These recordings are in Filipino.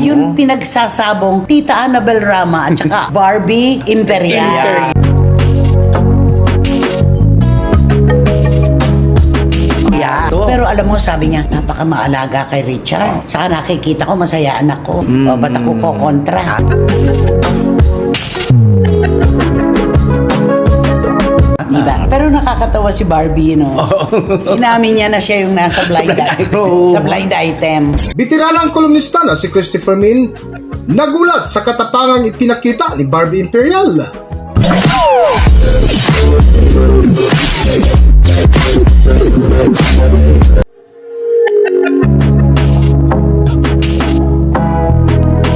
Ngayon pinagsasabong Tita Annabel Rama at saka Barbie Imperial. Pero alam mo, sabi niya, napakamaalaga kay Richard. Saka nakikita ko, masaya anak ko. O, ba't ako kokontra? Diba? Pero nakakatawa si Barbie, no? Inamin niya na siya yung nasa blind item. Sa blind item. Bitiranang kolumnista na si Christopher Min nagulat sa katapangang ipinakita ni Barbie Imperial.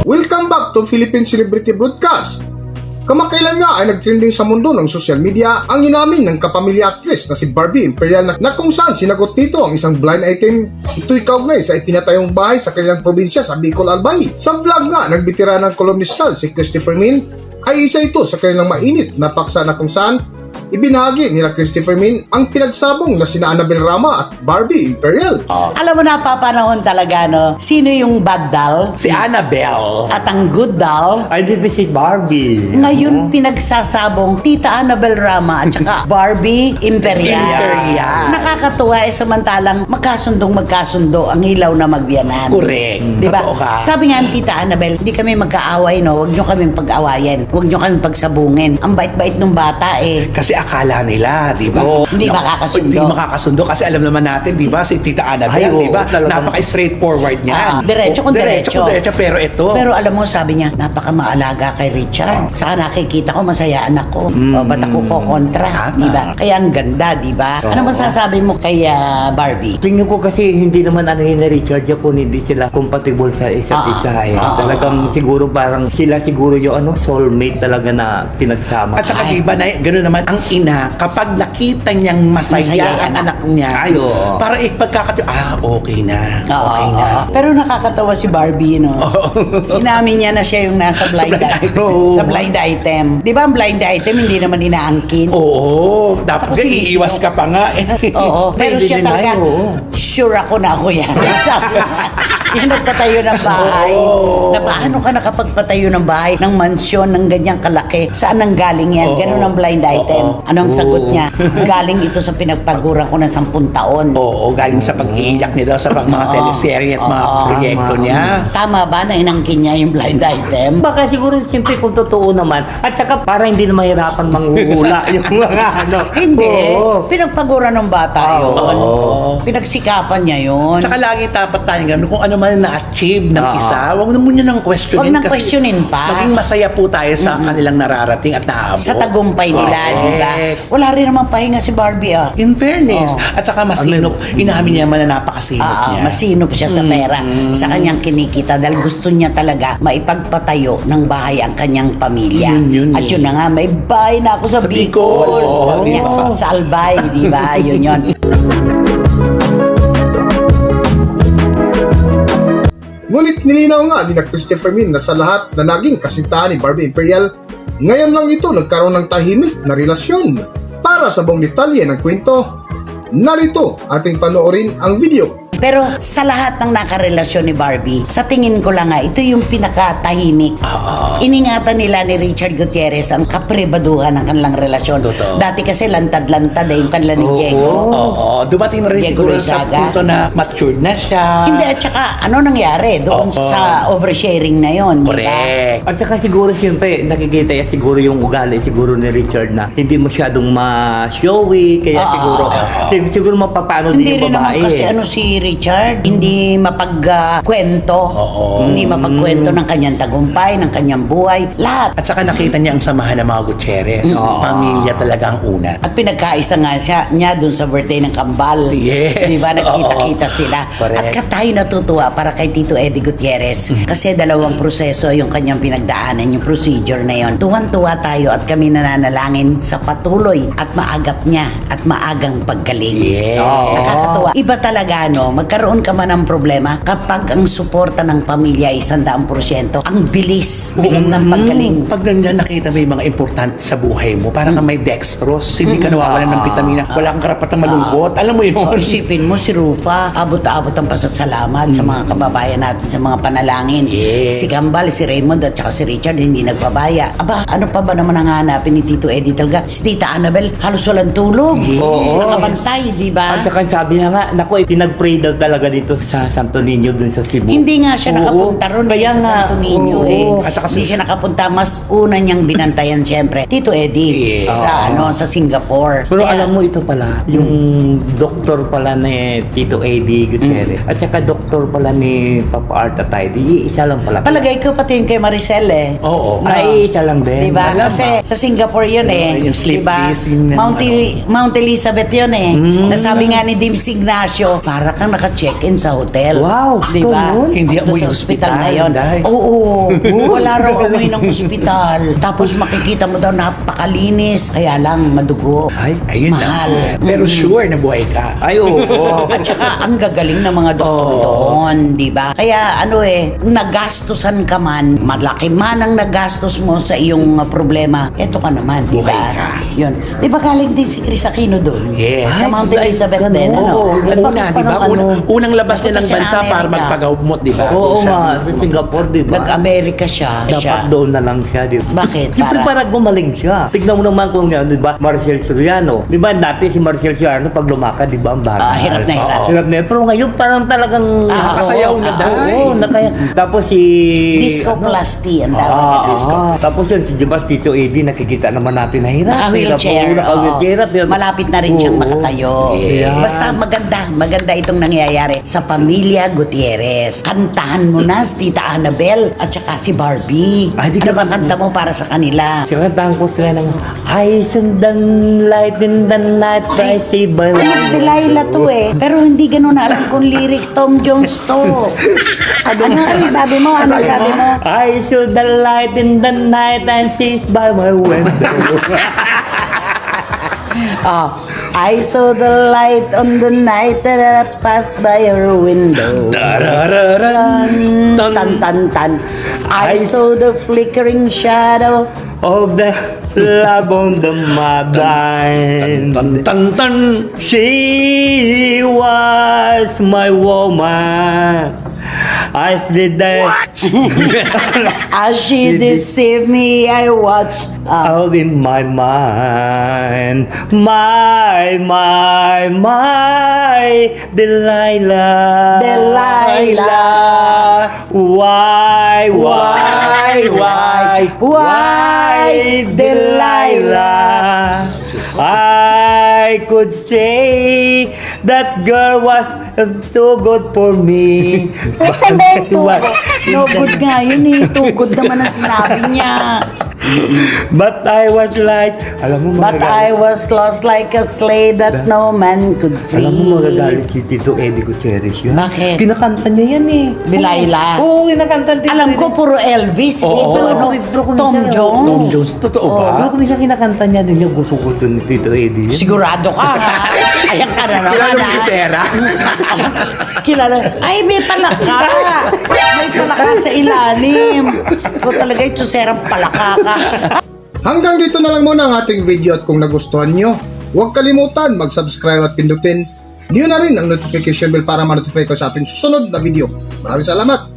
Welcome back to Philippine Celebrity Broadcast. Kamakailan nga ay nagtrending sa mundo ng social media ang inamin ng kapamilya actress na si Barbie Imperial na kung saan sinagot nito ang isang blind item. Ito'y kaugnay sa ipinatayong bahay sa kanilang probinsya sa Bicol, Albay. Sa vlog nga, nagbitira ng kolumnista si Christopher Min ay isa ito sa kanilang mainit na paksa na kung saan ibinahagi nila Christopher Min ang pinagsabong na sina Annabel Rama at Barbie Imperial. Alam mo, napapanahon talaga, no? Sino yung bad doll? Si Annabel. At ang good doll? Ay, di ba si Barbie? Ngayon pinagsasabong Tita Annabel Rama at saka Barbie Imperial. Nakakatuwa samantalang magkasundo ang ilaw na magbiyanan. Correct. Diba? Totoo ka. Sabi nga ni Tita Annabel, hindi kami magkaaway, no? Huwag nyo kaming pag-awayan. Huwag nyo kaming pagsabungin. Ang bait-bait nung bata eh. Kasi akala nila, di ba? Hindi makakasundo. Hindi makakasundo kasi alam naman natin, di ba, si Tita Annabel, di ba? Napaka-straightforward niya. Diretso kung diretso. Pero ito. Pero alam mo, sabi niya, napakamaalaga kay Richard. Saka nakikita ko, masaya anak ko. O, ba't ako kokontra? Di ba? Kaya ang ganda, di ba? Ano masasabi mo kay Barbie? Tingnan ko kasi hindi naman ano yun na Richard kung hindi sila compatible sa isa't isa eh. Talagang siguro parang sila siguro yung soulmate talaga na pinagsama. At saka di ba, gano'n naman ang ina, kapag nakita niyang masaya ang anak niya, para okay na. Okay na. Pero nakakatawa si Barbie, no? Inamin niya na siya yung nasa blind item. Sa blind item. Di ba ang blind item hindi naman inaangkin? Oo. Dapat iiwas ka pa nga. Oo. Pero siya talaga, sure ako na ako yan. Sabi yan nagpatayo ng bahay. Na paano ka nakapagpatayo ng bahay, ng mansyon, ng ganyang kalaki? Saan nang galing yan? Ganun ang blind item. Anong sagot niya? Galing ito sa pinagpaguran ko ng 10 taon. Oo, galing sa pag-iiyak niya daw sa mga teleserye at mga proyekto niya. Tama ba na inangkin niya yung blind item? Baka siguro siyempre kung totoo naman. At saka para hindi na mahirapan manghuhula yung mga Hindi. Pinagpaguran ng bata yun. Pinagsikapan niya yun. Tsaka lagi dapat tayo ganun. Kung ano man na-achieve ng isa, huwag na muna nang questionin. Huwag nang questionin pa. Maging masaya po tayo sa kanilang nararating at naabot. Sa tagumpay nila, di ba? Wala rin naman pahinga si Barbie, In fairness. At saka masinop. Inamin niya man na napakasinop niya. Masinop siya sa pera. Sa kanyang kinikita dahil gusto niya talaga maipagpatayo ng bahay ang kanyang pamilya. At yun na nga, may bahay na ako sa Bicol. Sabi niya, sa Albay, di ba? Yun. Ngunit nilinaw nga ni Christopher Min na sa lahat na naging kasintahan ni Barbie Imperial, ngayon lang ito nagkaroon ng tahimik na relasyon. Para sa buong detalye ng kwento, narito ating panoorin ang video. Pero sa lahat ng nakarelasyon ni Barbie, sa tingin ko lang nga, ito yung pinakatahimik. Iningatan nila ni Richard Gutierrez ang kapribaduhan ng kanilang relasyon. Totoo. Dati kasi lantad-lantad yung kanila ni Diego. Dumating na rin Diego siguro sa Loizaga. punto na matured na siya. Hindi, at saka ano nangyari doon sa oversharing na yon, Correct. At saka siguro siyempre nakikita niya siguro yung ugali siguro ni Richard na hindi masyadong ma-showy kaya siguro mapapano Hindi din yung rin naman babae. kasi si Richard, hindi mapagkwento. Hindi mapagkwento ng kanyang tagumpay, ng kanyang buhay, lahat. At saka nakita niya ang samahan ng mga Gutierrez. Pamilya talaga ang una. At pinagkaisa nga niya dun sa birthday ng Kambal. Yes. Di ba? Nagkita-kita sila. Correct. At tayo natutuwa para kay Tito Eddie Gutierrez. Kasi dalawang proseso yung kanyang pinagdaanan, yung procedure na yon. Tuwan-tuwa tayo at kami nananalangin sa patuloy at maagap niya at maagang paggaling. Yes. Nakakatuwa. Iba talaga, no? Magkaroon ka man ng problema kapag ang suporta ng pamilya ay 100%. Ang bilis ng paggaling. Pag ganyan nakita mo yung mga importante sa buhay mo, parang kang may dextrose, hindi ka nawawalan ng vitamina, wala kang karapatang malungkot. Alam mo yun? Isipin mo si Rufa, abot-abot ang pasasalamat sa mga kababayan natin sa mga panalangin. Yes. Si Gambal, si Raymond at saka si Richard hindi nagpabaya. Aba, ano pa ba naman ang hanapin ni Tito Eddie talaga? Si Tita Annabel, halos walang tulog. Oo. Nakabantay, di ba? At saka sabi niya nga, naku, pinag-pray daw talaga dito sa Santo Niño dun sa Cebu. Hindi nga siya Oo. nakapunta ron Kaya sa nga, Santo Niño oo. eh. At saka Hindi siya nakapunta, mas una niyang binantayan siyempre. Tito Eddie, Yes. sa Singapore. Pero Kaya- alam mo ito pala, yung doktor pala ni Tito Eddie Gutierrez at saka doktor pala ni Papa Art Atayde, isa lang pala. Palagay ko pati yung kay Maricel eh. Oo. Ay, isa lang din. Diba? Malamang. Kasi sa Singapore yun eh. Yung sleep Diba? disc, yung Mount Elizabeth yun eh. Nasabi nga ni James Ignacio, para kang naka-check-in sa hotel. Wow, Diba? ganun? Hindi Doon amoy sa hospital, na yun. dahil. Oo. Wala raw amoy ng ospital. Tapos makikita mo daw napakalinis. Kaya lang madugo. Ay, ayun Mahal. lang. Pero sure na buhay ka. Ay, oo. At saka ang gagaling ng mga doktor doon, di ba? Kaya ano eh, nagastusan ka man, malaki man ang nagastos mo sa iyong problema, eto ka naman, di ba? Buhay ka. Yun. Di ba galing din si Chris Aquino doon? Yes. Sa Mount Ay, Elizabeth ganun. din, ano? Oo. Una, di ba? Parang Unang labas niya ng Punta siya bansa ng para Amerika. magpagahumot, di ba? Oo nga, sa Singapore, di ba? Nag-Amerika siya. Dapat doon na lang siya, di ba? Bakit? Siyempre parang gumaling siya. Tignan mo naman kung yan, di ba? Marcel Soriano. Di ba dati si Marcel Soriano pag lumakad, di ba? Ang bagal. Hirap na hirap. Oo. Hirap na hirap. Pero ngayon parang talagang... Nakakasayaw na dahil. Oo, nakaya. Tapos si... Discoplasty ang tawag nila. Tapos yun, si Diba, Tito Eddie, nakikita naman natin na hirap. Naka-wheelchair. Hirap, oo, naka-wheelchair. Oo. Malapit na rin siyang Oo. makatayo. Yeah. Basta maganda itong nangyayari sa pamilya Gutierrez. Kantahan mo na si Tita Annabel at saka si Barbie. Ay, di Ano ka- ba kanta mo para sa kanila? Sinantahan ko sila ng I sundan light in the night I see by Ano, Delilah to eh. Pero hindi ganun na alam kung lyrics. Tom Jones to. Ano sabi mo? Ano sabi mo? I saw the light in the night and she's by my window. Oh, I saw the light on the night that I passed by your window. Tarararan. Tan tan tan tan. I saw the flickering shadow. Of the love on the mother. Tan tan tan. She was my woman. I slid there As she deceived me, I watched. out in my mind. My Delilah. Delilah. Why, Delilah? I could say that girl was too good for me. No good nga yun eh. Too good naman ang sinabi niya. But I was like, alam mo But I was lost like a slave that no man could free. Alam mo magagalit si Tito Eddie Gutierrez yun. Bakit? Kinakanta niya yan eh. Delilah? Oo, kinakanta niya. Alam ko puro Elvis. Oo. Ito ano, Pero kung Tom minsan- Jones. Tom Jones, totoo ba? Pero kung minsan kinakanta niya din yung gusto-gusto ni Tito Eddie. Sigurado ka ha. Ayan ka na naman Kilala mo ha. si Sarah? Kilala. Ay, may palaka. May palaka sa ilalim. Ikaw talaga yung suserang palaka ka. Hanggang dito na lang muna ang ating video at kung nagustuhan nyo, huwag kalimutan mag-subscribe at pindutin niyo na rin ang notification bell para ma-notify ko sa ating susunod na video. Maraming salamat!